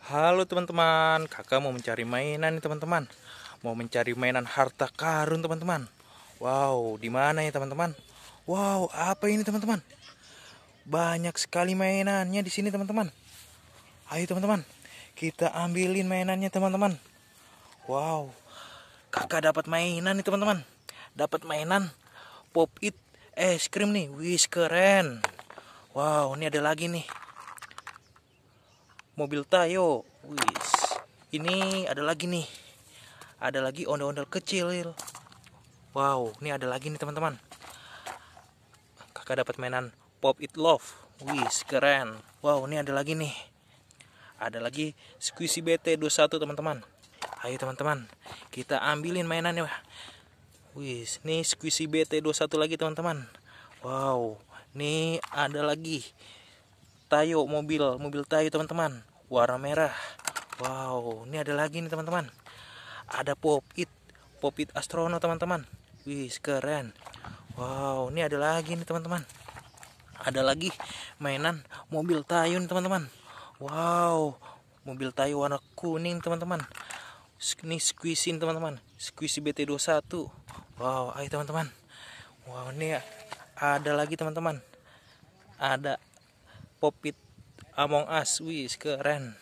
Halo teman-teman, kakak mau mencari mainan nih teman-teman. Mau mencari mainan harta karun teman-teman. Wow, di mana ya teman-teman? Wow, apa ini teman-teman? Banyak sekali mainannya di sini teman-teman. Ayo teman-teman, kita ambilin mainannya teman-teman. Wow, kakak dapat mainan nih teman-teman. Dapat mainan Pop It es krim nih. Wih, keren. Wow, ini ada lagi nih. Mobil Tayo. Wis. Ini ada lagi nih. Ada lagi ondel-ondel kecil. Wow, ini ada lagi nih teman-teman. Kakak dapat mainan Pop It Love. Wis, keren. Wow, ini ada lagi nih. Ada lagi Squishy BT21 teman-teman. Ayo teman-teman, kita ambilin mainannya. Wis, nih Squishy BT21 lagi teman-teman. Wow, nih ada lagi Tayo, mobil Tayo teman-teman, warna merah. Wow, ini ada lagi nih teman-teman. Ada Pop It Astrono teman-teman. Wih, keren. Wow, ini ada lagi nih teman-teman. Ada lagi mainan mobil Tayo nih teman-teman. Wow, mobil Tayo warna kuning teman-teman. Ini Squishy teman-teman. Squishy BT21. Wow, ayo teman-teman. Wow, ini ada lagi teman-teman. Ada Pop It Among Us. Wih, keren.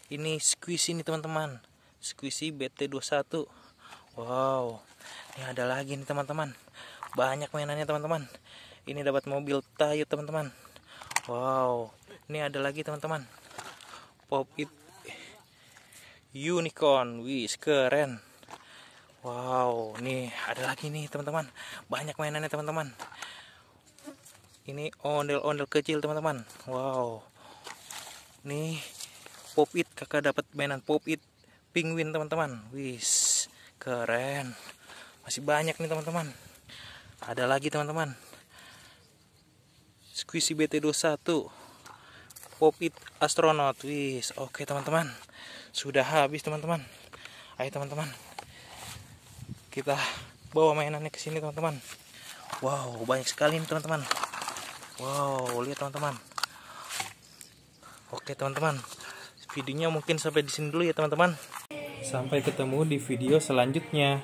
Ini Squishy nih teman-teman. Squishy BT21. Wow, ini ada lagi nih teman-teman. Banyak mainannya teman-teman. Ini dapat mobil Tayo teman-teman. Wow, ini ada lagi teman-teman. Pop It Unicorn. Wih, keren. Wow, nih ada lagi nih teman-teman. Banyak mainannya teman-teman. Ini ondel-ondel kecil teman-teman. Wow, nih Pop It, kakak dapat mainan Pop It Penguin teman-teman. Wis, keren. Masih banyak nih teman-teman. Ada lagi teman-teman. Squishy BT21. Pop It Astronaut. Wis, oke teman-teman. Sudah habis teman-teman. Ayo teman-teman, kita bawa mainannya ke sini teman-teman. Wow, banyak sekali nih teman-teman. Wow, lihat teman-teman. Oke teman-teman, videonya mungkin sampai di sini dulu ya teman-teman. Sampai ketemu di video selanjutnya.